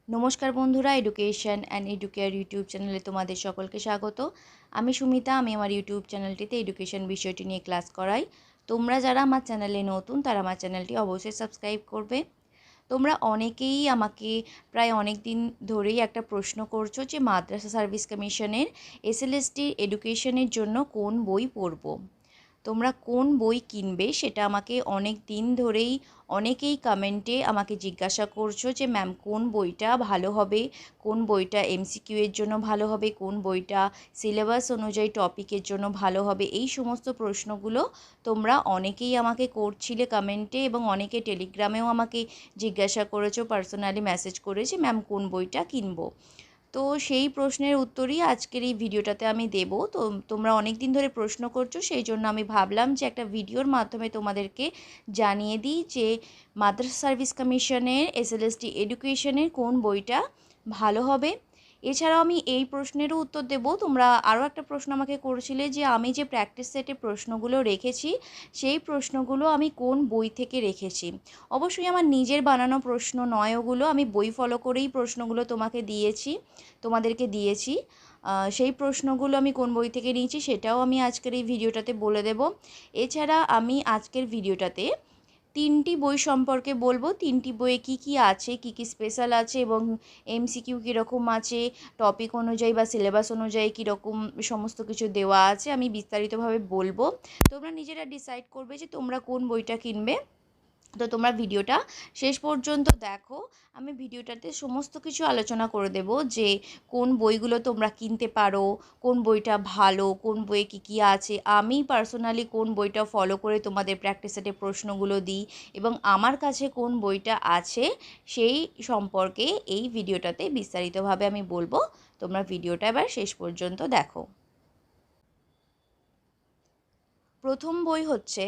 নমস্কার বন্ধুরা, education and educare YouTube চ্যানেলে তোমাদের সকলকে স্বাগত। আমি সুমিতা। আমি আমার ইউটিউব চ্যানেলটিতে এডুকেশন বিষয়টি নিয়ে ক্লাস করাই। তোমরা যারা আমার চ্যানেলে নতুন তারা আমার চ্যানেলটি অবশ্যই সাবস্ক্রাইব করবে। তোমরা অনেকেই আমাকে প্রায় অনেক দিন ধরেই একটা প্রশ্ন করছো যে মাদ্রাসা সার্ভিস কমিশনের এসএলএসটি এডুকেশনের জন্য কোন বই পড়বো, তোমরা কোন বই কিনবে সেটা আমাকে অনেক দিন ধরেই অনেকেই কমেন্টে আমাকে জিজ্ঞাসা করছো যে ম্যাম কোন বইটা ভালো হবে, কোন বইটা এমসিকিউ এর জন্য ভালো হবে, কোন বইটা সিলেবাস অনুযায়ী টপিকের জন্য ভালো হবে। এই সমস্ত প্রশ্নগুলো তোমরা অনেকেই আমাকে করছিলে কমেন্টে, এবং অনেকে টেলিগ্রামেও আমাকে জিজ্ঞাসা করেছো, পার্সোনালি মেসেজ করেছে ম্যাম কোন বইটা কিনবো। তো সেই প্রশ্নের উত্তরই আজকের এই ভিডিওটাতে আমি দেব। তো তোমরা অনেক দিন ধরে প্রশ্ন করছো, সেই জন্য আমি ভাবলাম যে একটা ভিডিওর মাধ্যমে তোমাদেরকে জানিয়ে দিই যে মাদ্রাসা সার্ভিস কমিশনের এসএলএসটি এডুকেশনের কোন বইটা ভালো হবে। এছাড়াও আমি এই প্রশ্নেরও উত্তর দেব। তোমরা আরও একটা প্রশ্ন আমাকে করেছিলে যে আমি যে প্র্যাকটিস সেটে প্রশ্নগুলো রেখেছি সেই প্রশ্নগুলো আমি কোন বই থেকে রেখেছি। অবশ্যই আমার নিজের বানানো প্রশ্ন নয়, ওগুলো আমি বই ফলো করেই প্রশ্নগুলো তোমাদেরকে দিয়েছি। সেই প্রশ্নগুলো আমি কোন বই থেকে নিয়েছি সেটাও আমি আজকের এই ভিডিওটাতে বলে দেব। এছাড়া আমি আজকের ভিডিওটাতে 3টি বই সম্পর্কে বলবো, 3টি বইয়ে কী কী আছে, কী কী স্পেশাল আছে, এবং এমসিকিউ কীরকম আছে, টপিক অনুযায়ী বা সিলেবাস অনুযায়ী কীরকম সমস্ত কিছু দেওয়া আছে আমি বিস্তারিতভাবে বলবো। তোমরা নিজেরা ডিসাইড করবে যে তোমরা কোন বইটা কিনবে। তো তোমরা ভিডিওটা শেষ পর্যন্ত দেখো। আমি ভিডিওটাতে সমস্ত কিছু আলোচনা করে দেব যে কোন বইগুলো তোমরা কিনতে পারো, কোন বইটা ভালো, কোন বইয়ে কী কী আছে, আমি পার্সোনালি কোন বইটা ফলো করে তোমাদের প্র্যাকটিস সেটে প্রশ্নগুলো দিই, এবং আমার কাছে কোন বইটা আছে সেই সম্পর্কে এই ভিডিওটাতে বিস্তারিতভাবে আমি বলবো। তোমরা ভিডিওটা এবার শেষ পর্যন্ত দেখো। প্রথম বই হচ্ছে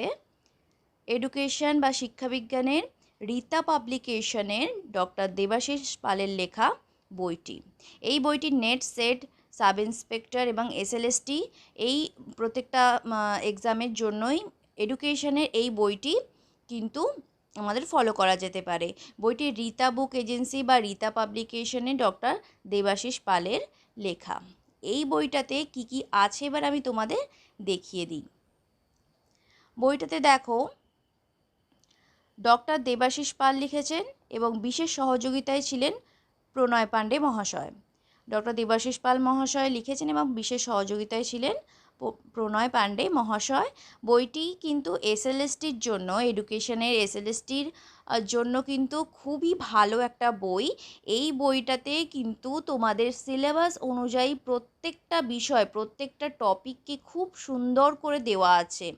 এডুকেশন বা শিক্ষাবিজ্ঞানের রীতা পাবলিকেশনের ডক্টর দেবাশিস পালের লেখা বইটি। এই বইটি নেট, সেট, সাব ইন্সপেক্টর এবং এসএলএসটি এই প্রত্যেকটা এক্সামের জন্যই এডুকেশনের এই বইটি কিন্তু আমাদের ফলো করা যেতে পারে। বইটি রীতা বুক এজেন্সি বা রীতা পাবলিকেশনে ডক্টর দেবাশিস পালের লেখা। এই বইটাতে কি কি আছে এবার আমি তোমাদের দেখিয়ে দিই। বইটাতে দেখো ডক্টর দেবাশিস পাল লিখেছেন এবং বিশেষ সহযোগিতায় ছিলেন প্রণয় পাণ্ডে মহাশয়। ডক্টর দেবাশিস পাল মহাশয় লিখেছেন এবং বিশেষ সহযোগিতায় ছিলেন প্রণয় পাণ্ডে মহাশয়। বইটি কিন্তু এসএলএসটির জন্য, এডুকেশনের এসএলএসটির জন্য কিন্তু খুবই ভালো একটা বই। এই বইটাতে কিন্তু তোমাদের সিলেবাস অনুযায়ী প্রত্যেকটা বিষয়, প্রত্যেকটা টপিককে খুব সুন্দর করে দেওয়া আছে।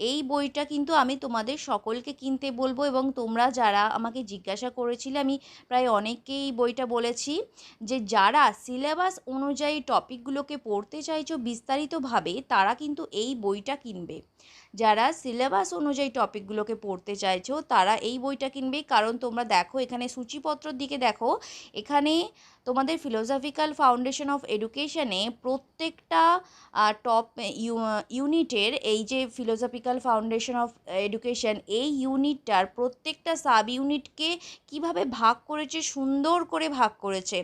এই বইটা কিন্তু আমি তোমাদের সকলকে কিনতে বলবো, এবং তোমরা যারা আমাকে জিজ্ঞাসা করেছিলে আমি প্রায় অনেককেই বইটা বলেছি যে যারা সিলেবাস অনুযায়ী টপিকগুলোকে পড়তে চাইছো বিস্তারিতভাবে তারা কিন্তু এই বইটা কিনবে। যারা সিলেবাস অনুযায়ী টপিকগুলোকে পড়তে চাইছো তারা এই বইটা কিনবে। কারণ তোমরা দেখো এখানে সূচিপত্রর দিকে দেখো, এখানে তোমাদের ফিলোসফিক্যাল ফাউন্ডেশন অফ এডুকেশনে প্রত্যেকটা টপ ইউনিটের, এই যে ফিলোসফিক্যাল ফাউন্ডেশন অফ এডুকেশন, এই ইউনিটটার প্রত্যেকটা সাব ইউনিটকে কিভাবে ভাগ করেছে, সুন্দর করে ভাগ করেছে।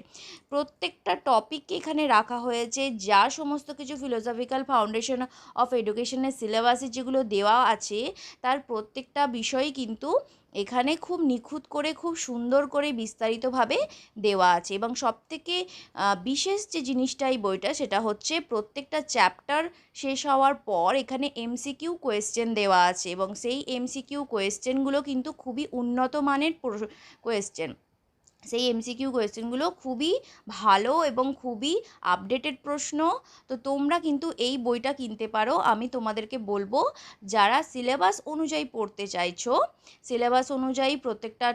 প্রত্যেকটা টপিককে এখানে রাখা হয়েছে, যা সমস্ত কিছু ফিলোসফিক্যাল ফাউন্ডেশন অফ এডুকেশনের সিলেবাসে যেগুলো দেওয়া আছে তার প্রত্যেকটা বিষয়ই কিন্তু এখানে খুব নিখুঁত করে, খুব সুন্দর করে বিস্তারিতভাবে দেওয়া আছে। এবং সবথেকে বিশেষ যে জিনিসটা এই বইটা সেটা হচ্ছে প্রত্যেকটা চ্যাপ্টার শেষ হওয়ার পর এখানে এমসিকিউ কোয়েশ্চেন দেওয়া আছে, এবং সেই এমসিকিউ কোয়েশ্চেনগুলো কিন্তু খুবই উন্নত মানের কোয়েশ্চেন। সেই এমসিকিউ কোয়েশ্চেনগুলো খুবই ভালো এবং খুবই আপডেটেড প্রশ্ন। তো তোমরা কিন্তু এই বইটা কিনতে পারো। আমি তোমাদেরকে বলবো যারা সিলেবাস অনুযায়ী পড়তে চাইছো, সিলেবাস অনুযায়ী প্রত্যেকটা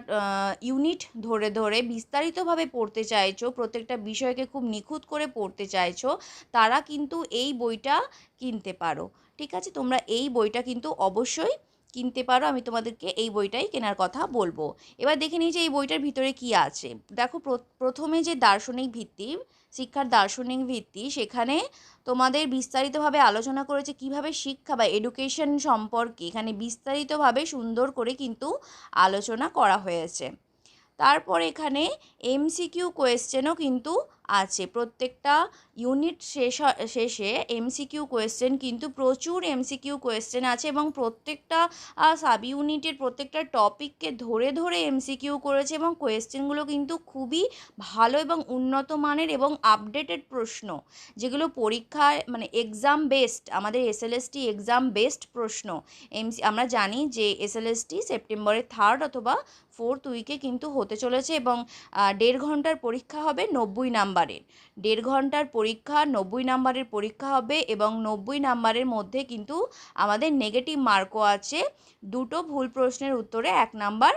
ইউনিট ধরে ধরে বিস্তারিতভাবে পড়তে চাইছো, প্রত্যেকটা বিষয়কে খুব নিখুঁত করে পড়তে চাইছো, তারা কিন্তু এই বইটা কিনতে পারো। ঠিক আছে, তোমরা এই বইটা কিন্তু অবশ্যই কিনতে পারো। আমি তোমাদেরকে এই বইটাই কেনার কথা বলবো। এবার দেখে নিই যে এই বইটার ভিতরে কি আছে। দেখো প্রথমে যে দার্শনিক ভিত্তি, শিক্ষার দার্শনিক ভিত্তি, সেখানে তোমাদের বিস্তারিতভাবে আলোচনা করেছে কিভাবে শিক্ষা বা এডুকেশন সম্পর্কে এখানে বিস্তারিতভাবে সুন্দর করে কিন্তু আলোচনা করা হয়েছে। তারপর এখানে এমসিকিউ কোয়েশ্চেনও কিন্তু আছে। প্রত্যেকটা ইউনিট শেষে এমসিকিউ কোয়েশ্চেন কিন্তু প্রচুর এমসিকিউ কোয়েশ্চেন আছে, এবং প্রত্যেকটা সাব ইউনিটের প্রত্যেকটা টপিককে ধরে ধরে এমসিকিউ করেছে, এবং কোয়েশ্চেনগুলো কিন্তু খুবই ভালো এবং উন্নত মানের এবং আপডেটেড প্রশ্ন, যেগুলো পরীক্ষায় মানে এক্সাম বেসড, আমাদের এসএলএসটি এক্সাম বেসড প্রশ্ন। আমরা জানি যে এসএলএসটি সেপ্টেম্বরের 3rd অথবা 4th উইকে কিন্তু হতে চলেছে, এবং 1.5 ঘন্টার পরীক্ষা হবে 90 নাম্বারের। 1.5 ঘন্টার পরীক্ষা 90 নাম্বারের পরীক্ষা হবে, এবং 90 নাম্বারের মধ্যে কিন্তু আমাদের নেগেটিভ মার্কও আছে। 2টো ভুল প্রশ্নের উত্তরে 1 নাম্বার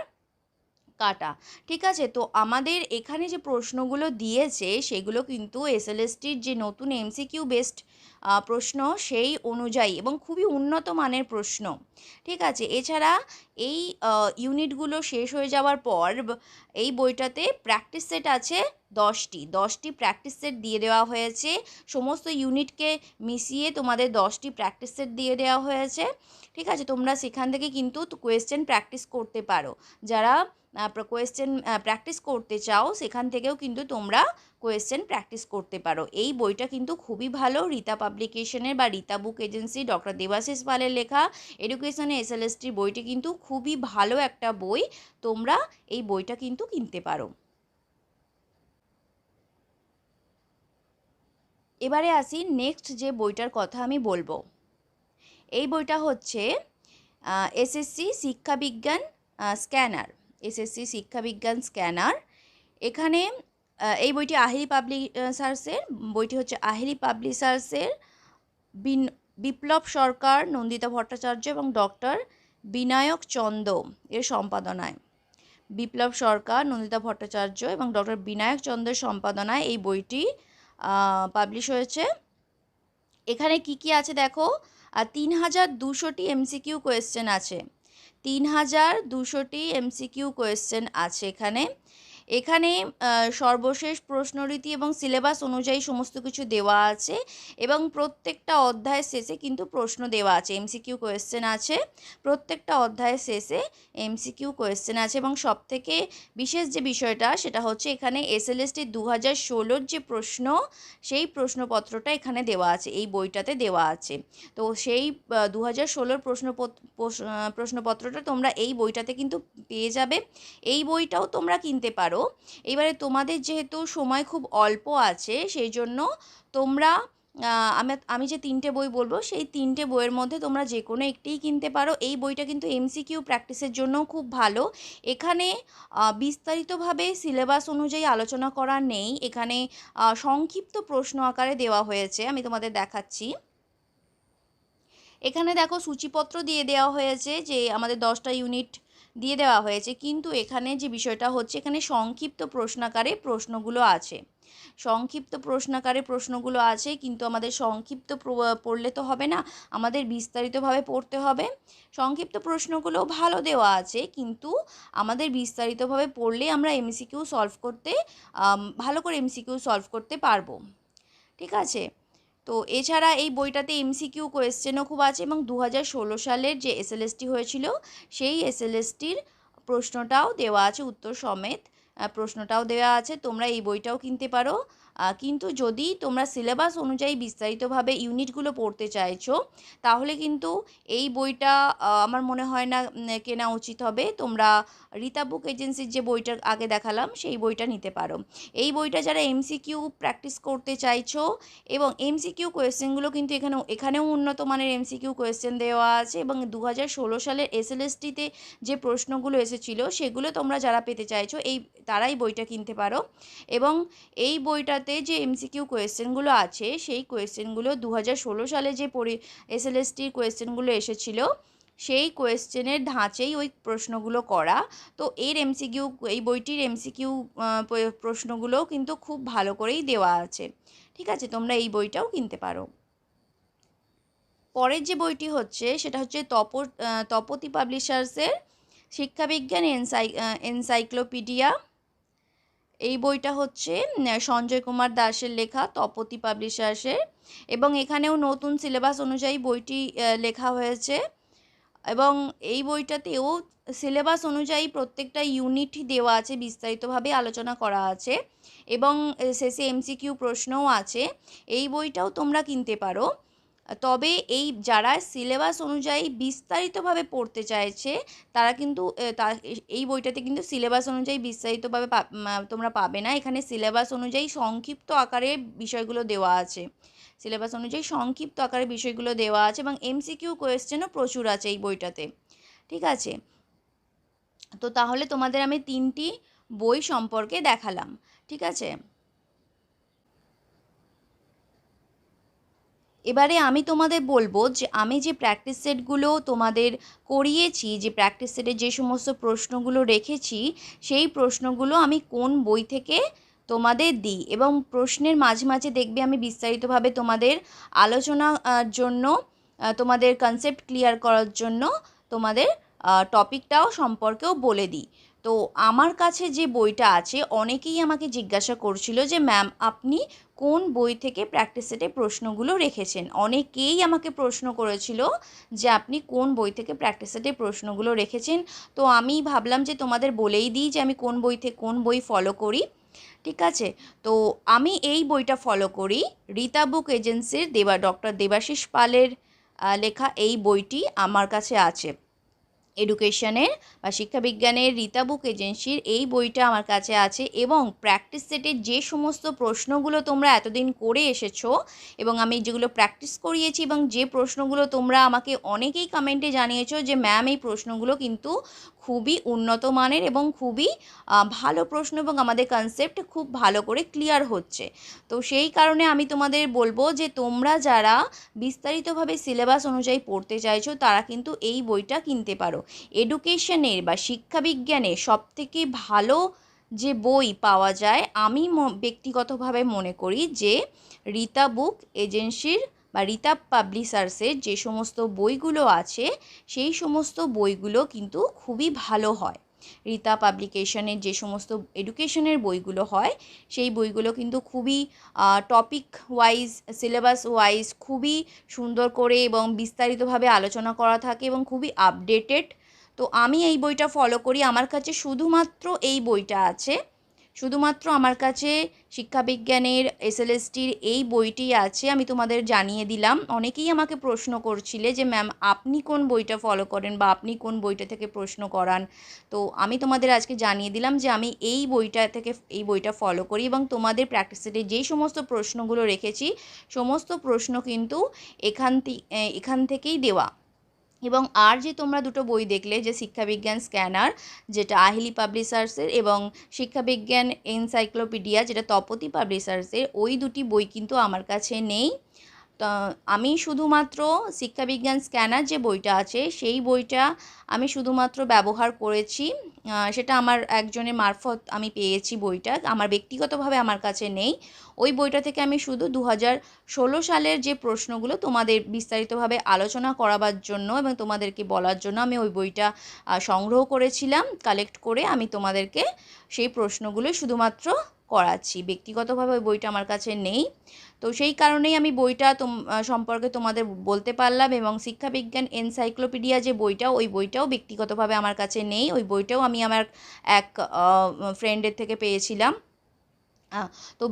কাটা। ঠিক আছে, তো আমাদের এখানে যে প্রশ্নগুলো দিয়েছে সেগুলো কিন্তু এসএলএসটির যে নতুন এমসিকিউ বেসড প্রশ্ন সেই অনুযায়ী, এবং খুবই উন্নত মানের প্রশ্ন। ঠিক আছে, এছাড়া এই ইউনিটগুলো শেষ হয়ে যাওয়ার পর এই বইটাতে প্র্যাকটিস সেট আছে 10টি প্র্যাকটিস সেট দিয়ে দেওয়া হয়েছে। সমস্ত ইউনিটকে মিশিয়ে তোমাদের 10টি প্র্যাকটিস সেট দিয়ে দেওয়া হয়েছে। ঠিক আছে, তোমরা সেখান থেকে কিন্তু কোয়েশ্চেন প্র্যাকটিস করতে পারো। যারা কোয়েশ্চেন প্র্যাকটিস করতে চাও সেখান থেকেও কিন্তু তোমরা কোয়েশ্চেন প্র্যাকটিস করতে পারো। এই বইটা কিন্তু খুবই ভালো, রীতা পাবলিকেশনের বা রীতা বুক এজেন্সি ডক্টর দেবাশিস পালের লেখা এডুকেশনে এসএলএসটি বইটি কিন্তু খুবই ভালো একটা বই। তোমরা এই বইটা কিন্তু কিনতে পারো। এবারে আসি নেক্সট যে বইটার কথা আমি বলবো। এই বইটা হচ্ছে এসএসসি শিক্ষাবিজ্ঞান স্ক্যানার, এসএসসি শিক্ষাবিজ্ঞান স্ক্যানার। এখানে এই বইটি আহেরি পাবলিশার্সের, বইটি হচ্ছে আহেরি পাবলিশার্সের। বিপ্লব সরকার, নন্দিতা ভট্টাচার্য এবং ডক্টর বিনায়ক চন্দ এর সম্পাদনায়, বিপ্লব সরকার, নন্দিতা ভট্টাচার্য এবং ডক্টর বিনায়ক চন্দ্রের সম্পাদনায় এই বইটি পাবলিশ হয়েছে। এখানে কি কি আছে দেখো, 3200টি এমসিকিউ কোয়েশ্চেন আছে, 3200টি এমসিকিউ কোয়েশ্চেন আছে এখানে। এখানে সর্বশেষ প্রশ্নরীতি এবং সিলেবাস অনুযায়ী সমস্ত কিছু দেওয়া আছে, এবং প্রত্যেকটা অধ্যায়ের শেষে কিন্তু প্রশ্ন দেওয়া আছে, এমসিকিউ কোয়েশ্চেন আছে। প্রত্যেকটা অধ্যায়ের শেষে এমসিকিউ কোয়েশ্চেন আছে, এবং সবথেকে বিশেষ যে বিষয়টা সেটা হচ্ছে এখানে এসএলএসটি 2016-র যে প্রশ্ন, সেই প্রশ্নপত্রটা এখানে দেওয়া আছে, এই বইটাতে দেওয়া আছে। তো সেই 2016-র প্রশ্নপত্রটা তোমরা এই বইটাতে কিন্তু পেয়ে যাবে। এই বইটাও তোমরা কিনতে পারো। এবারে তোমাদের যেহেতু সময় খুব অল্প আছে, সেই জন্য তোমরা আমি যে 3টে বই বলবো সেই 3টে বইয়ের মধ্যে তোমরা যে কোনো একটিই কিনতে পারো। এই বইটা কিন্তু এমসিকিউ প্র্যাকটিসের জন্যও খুব ভালো। এখানে বিস্তারিতভাবে সিলেবাস অনুযায়ী আলোচনা করা নেই, এখানে সংক্ষিপ্ত প্রশ্ন আকারে দেওয়া হয়েছে, আমি তোমাদের দেখাচ্ছি। এখানে দেখো সূচিপত্র দিয়ে দেওয়া হয়েছে যে আমাদের 10টা ইউনিট দিয়ে দেওয়া হয়েছে, কিন্তু এখানে যে বিষয়টা হচ্ছে এখানে সংক্ষিপ্ত প্রশ্নাকারে প্রশ্নগুলো আছে, সংক্ষিপ্ত প্রশ্নাকারে প্রশ্নগুলো আছে, কিন্তু আমাদের সংক্ষিপ্ত পড়লে তো হবে না, আমাদের বিস্তারিতভাবে পড়তে হবে। সংক্ষিপ্ত প্রশ্নগুলো ভালো দেওয়া আছে, কিন্তু আমাদের বিস্তারিতভাবে পড়লে আমরা এমসিকিউ সলভ করতে ভালো করে এমসিকিউ সলভ করতে পারবো। ঠিক আছে, তো এছাড়া এই বইটাতে এমসিকিউ কোয়েশ্চেনও খুব আছে, এবং 2016 সালের যে এসএলএসটি হয়েছিল সেই এসএলএসটির প্রশ্নটাও দেওয়া আছে, উত্তর সমেত প্রশ্নটাও দেওয়া আছে। তোমরা এই বইটাও কিনতে পারো, কিন্তু যদি তোমরা সিলেবাস অনুযায়ী বিস্তারিতভাবে ইউনিটগুলো পড়তে চাইছো তাহলে কিন্তু এই বইটা আমার মনে হয় না কেনা উচিত হবে। তোমরা রীতা বুক এজেন্সির যে বইটা আগে দেখালাম সেই বইটা নিতে পারো। এই বইটা যারা এমসিকিউ প্র্যাকটিস করতে চাইছো, এবং এমসিকিউ কোয়েশ্চেনগুলো কিন্তু এখানেও উন্নত মানের এমসিকিউ কোয়েশ্চেন দেওয়া আছে, এবং 2016 সালের এসএলএসটিতে যে প্রশ্নগুলো এসেছিলো সেগুলো তোমরা যারা পেতে চাইছো তারাই বইটা কিনতে পারো। এবং এই বইটাতে যে এমসিকিউ কোয়েশ্চেনগুলো আছে সেই কোয়েশ্চেনগুলো 2016 সালে যে এসএলএসটির কোয়েশ্চেনগুলো এসেছিলো সেই কোয়েশ্চেনের ধাঁচেই ওই প্রশ্নগুলো করা। তো এই বইটির এমসিকিউ প্রশ্নগুলোও কিন্তু খুব ভালো করেই দেওয়া আছে। ঠিক আছে, তোমরা এই বইটাও কিনতে পারো। পরের যে বইটি হচ্ছে সেটা হচ্ছে তপতী পাবলিশার্সের শিক্ষাবিজ্ঞান এনসাইক্লোপিডিয়া। এই বইটা হচ্ছে সঞ্জয় কুমার দাসের লেখা, তপতী পাবলিশার্সের, এবং এখানেও নতুন সিলেবাস অনুযায়ী বইটি লেখা হয়েছে। এবং এই বইটাতেও সিলেবাস অনুযায়ী প্রত্যেকটা ইউনিট দেওয়া আছে, বিস্তারিতভাবে আলোচনা করা আছে এবং শেষে এমসিকিউ প্রশ্নও আছে। এই বইটাও তোমরা কিনতে পারো। তবে এই যারা সিলেবাস অনুযায়ী বিস্তারিতভাবে পড়তে চাইছে তারা কিন্তু এই বইটাতে কিন্তু সিলেবাস অনুযায়ী বিস্তারিতভাবে তোমরা পাবে না। এখানে সিলেবাস অনুযায়ী সংক্ষিপ্ত আকারে বিষয়গুলো দেওয়া আছে, সিলেবাস অনুযায়ী সংক্ষিপ্ত আকারে বিষয়গুলো দেওয়া আছে এবং এমসিকিউ কোয়েশ্চেনও প্রচুর আছে এই বইটাতে। ঠিক আছে, তো তাহলে তোমাদের আমি 3টি বই সম্পর্কে দেখালাম। ঠিক আছে, এবারে আমি তোমাদের বলবো যে আমি যে প্র্যাকটিস সেটগুলো তোমাদের করিয়েছি, যে প্র্যাকটিস সেটে যে সমস্ত প্রশ্নগুলো রেখেছি, সেই প্রশ্নগুলো আমি কোন বই থেকে তোমাদের দিই এবং প্রশ্নের মাঝে মাঝে দেখবে আমি বিস্তারিতভাবে তোমাদের আলোচনার জন্য, তোমাদের কনসেপ্ট ক্লিয়ার করার জন্য তোমাদের টপিকটাও সম্পর্কেও বলে দিই। তো আমার কাছে যে বইটা আছে, অনেকেই আমাকে জিজ্ঞাসা করছিল যে ম্যাম আপনি কোন বই থেকে প্র্যাকটিস সেটে প্রশ্নগুলো রেখেছেন। অনেকেই আমাকে প্রশ্ন করেছিল যে আপনি কোন বই থেকে প্র্যাকটিস সেটে প্রশ্নগুলো রেখেছেন। তো আমি ভাবলাম যে তোমাদের বলেই দিই যে আমি কোন বই থেকে কোন বই ফলো করি। ঠিক আছে, তো আমি এই বইটা ফলো করি, রীতা বুক এজেন্সির ডক্টর দেবাশিস পালের লেখা এই বইটি আমার কাছে আছে। এডুকেশনের বা শিক্ষাবিজ্ঞানের রীতা বুক এজেন্সির এই বইটা আমার কাছে আছে এবং প্র্যাকটিস সেটের যে সমস্ত প্রশ্নগুলো তোমরা এতদিন করে এসেছো এবং আমি যেগুলো প্র্যাকটিস করিয়েছি এবং যে প্রশ্নগুলো তোমরা আমাকে অনেকেই কমেন্টে জানিয়েছো যে ম্যাম এই প্রশ্নগুলো কিন্তু খুবই উন্নত মানের এবং খুবই ভালো প্রশ্ন এবং আমাদের কনসেপ্ট খুব ভালো করে ক্লিয়ার হচ্ছে। তো সেই কারণে আমি তোমাদের বলবো যে তোমরা যারা বিস্তারিতভাবে সিলেবাস অনুযায়ী পড়তে চাইছো তারা কিন্তু এই বইটা কিনতে পারো। এডুকেশনের বা শিক্ষাবিজ্ঞানের সবথেকে ভালো যে বই পাওয়া যায় আমি ব্যক্তিগতভাবে মনে করি যে রীতা বুক এজেন্সির বা রীতা পাবলিশার্সের যে সমস্ত বইগুলো আছে সেই সমস্ত বইগুলো কিন্তু খুবই ভালো হয়। রীতা পাবলিকেশনের যে সমস্ত এডুকেশনের বইগুলো হয় সেই বইগুলো কিন্তু খুবই টপিক ওয়াইজ, সিলেবাস ওয়াইজ খুবই সুন্দর করে এবং বিস্তারিতভাবে আলোচনা করা থাকে এবং খুবই আপডেটেড। তো আমি এই বইটা ফলো করি, আমার কাছে শুধুমাত্র এই বইটা আছে, শুধুমাত্র আমার কাছে শিক্ষাবিজ্ঞানের এসএলএসটির এই বইটি আছে। আমি তোমাদের জানিয়ে দিলাম, অনেকেই আমাকে প্রশ্ন করছিলে যে ম্যাম আপনি কোন বইটা ফলো করেন বা আপনি কোন বইটা থেকে প্রশ্ন করান। তো আমি তোমাদের আজকে জানিয়ে দিলাম যে আমি এই বইটা থেকে এই বইটা ফলো করি এবং তোমাদের প্র্যাকটিস সেটে যেই সমস্ত প্রশ্নগুলো রেখেছি সমস্ত প্রশ্ন কিন্তু এখান থেকেই দেওয়া। এবং আর যে তোমরা দুটো বই দেখলে যে শিক্ষাবিজ্ঞান স্ক্যানার যেটা আহিলি পাবলিশার্সের এবং শিক্ষাবিজ্ঞান এনসাইক্লোপিডিয়া যেটা তপতি পাবলিশার্সের, ওই দুটি বই কিন্তু আমার কাছে নেই। তো আমি শুধুমাত্র শিক্ষাবিজ্ঞান স্ক্যানার যে বইটা আছে সেই বইটা আমি শুধুমাত্র ব্যবহার করেছি, সেটা আমার একজনের মারফত আমি পেয়েছি বইটা, আমার ব্যক্তিগতভাবে আমার কাছে নেই। ওই বইটা থেকে আমি শুধু 2016 সালের যে প্রশ্নগুলো তোমাদের বিস্তারিতভাবে আলোচনা করাবার জন্য এবং তোমাদেরকে বলার জন্য আমি ওই বইটা সংগ্রহ করেছিলাম, কালেক্ট করে আমি তোমাদেরকে সেই প্রশ্নগুলো শুধুমাত্র করাচ্ছি। ব্যক্তিগতভাবে ওই বইটা আমার কাছে নেই। তো সেই কারণেই আমি বইটা সম্পর্কে তোমাদের বলতে পারলাম এবং শিক্ষাবিজ্ঞান এনসাইক্লোপিডিয়া যে বইটা, ওই বইটাও ব্যক্তিগতভাবে আমার কাছে নেই। ওই বইটাও আমি আমার এক ফ্রেন্ডের থেকে পেয়েছিলাম। তো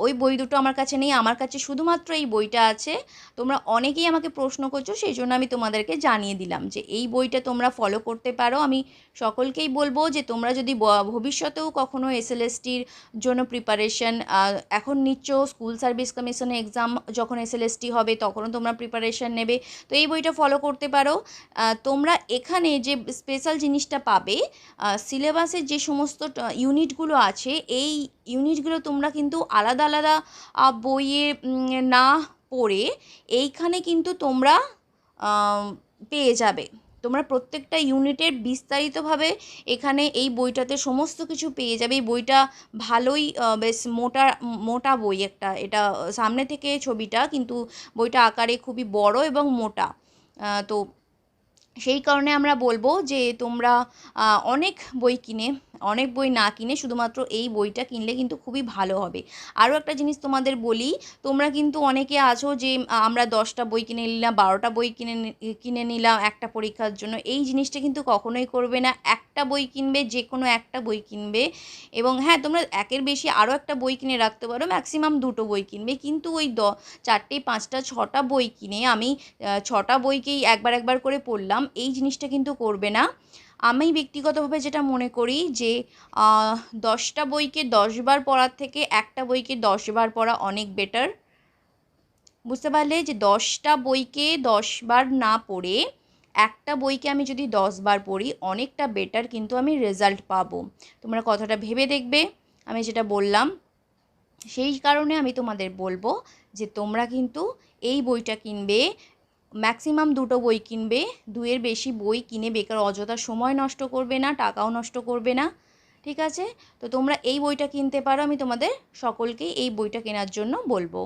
ওই বই দুটো আমার কাছে নেই, আমার কাছে শুধুমাত্র এই বইটা আছে। তোমরা অনেকেই আমাকে প্রশ্ন করছো, সেই জন্য আমি তোমাদেরকে জানিয়ে দিলাম যে এই বইটা তোমরা ফলো করতে পারো। আমি সকলকেই বলবো যে তোমরা যদি ভবিষ্যতেও কখনো এসএলএসটির জন্য প্রিপারেশন এখন নিচ্ছ, স্কুল সার্ভিস কমিশনের এক্সাম যখন এসএলএসটি হবে তখনও তোমরা প্রিপারেশন নেবে, তো এই বইটা ফলো করতে পারো। তোমরা এখানে যে স্পেশাল জিনিসটা পাবে, সিলেবাসের যে সমস্ত ইউনিটগুলো আছে এই ইউনিটগুলো তোমরা কিন্তু আলাদা আলাদা বইয়ে না পড়ে এইখানে কিন্তু তোমরা পেয়ে যাবে। তোমরা প্রত্যেকটা ইউনিটের বিস্তারিতভাবে এখানে এই বইটাতে সমস্ত কিছু পেয়ে যাবে। এই বইটা ভালোই বেশ মোটা বই একটা, এটা সামনে থেকে ছবিটা কিন্তু বইটা আকারে খুবই বড় এবং মোটা। তো সেই কারণে আমরা বলবো যে তোমরা অনেক বই অনেক বই না কিনে শুধুমাত্র এই বইটা কিনলে কিন্তু খুবই ভালো হবে। আরও একটা জিনিস তোমাদের বলি, তোমরা কিন্তু অনেকে আছো যে আমরা 10টা বই কিনে নিলাম, 12টা বই কিনে নিলাম একটা পরীক্ষার জন্য। এই জিনিসটা কিন্তু কখনোই করবে না। একটা বই কিনবে, যে কোনো একটা বই কিনবে। এবং হ্যাঁ, তোমরা একের বেশি আরও একটা বই কিনে রাখতে পারো, ম্যাক্সিমাম 2টো বই কিনবে, কিন্তু ওই 4টে 5টা 6টা বই কিনে আমি 6টা বইকেই একবার একবার করে পড়লাম, এই জিনিসটা কিন্তু করবে না। আমি ব্যক্তিগতভাবে যেটা মনে করি যে 10টা বইকে 10বার পড়ার থেকে একটা বইকে 10বার পড়া অনেক বেটার। বুঝতে পারলে যে 10টা বইকে 10বার না পড়ে একটা বইকে আমি যদি 10বার পড়ি অনেকটা বেটার কিন্তু আমি রেজাল্ট পাবো। তোমরা কথাটা ভেবে দেখবে আমি যেটা বললাম। সেই কারণে আমি তোমাদের বলবো যে তোমরা কিন্তু এই বইটা কিনবে, ম্যাক্সিমাম 2টো বই কিনবে। 2-এর বেশি বই কিনে বেকার অযথা সময় নষ্ট করবে না, টাকাও নষ্ট করবে না। ঠিক আছে? তো তোমরা এই বইটা কিনতে পারো, আমি তোমাদের সকলকেই এই বইটা কেনার জন্য বলবো।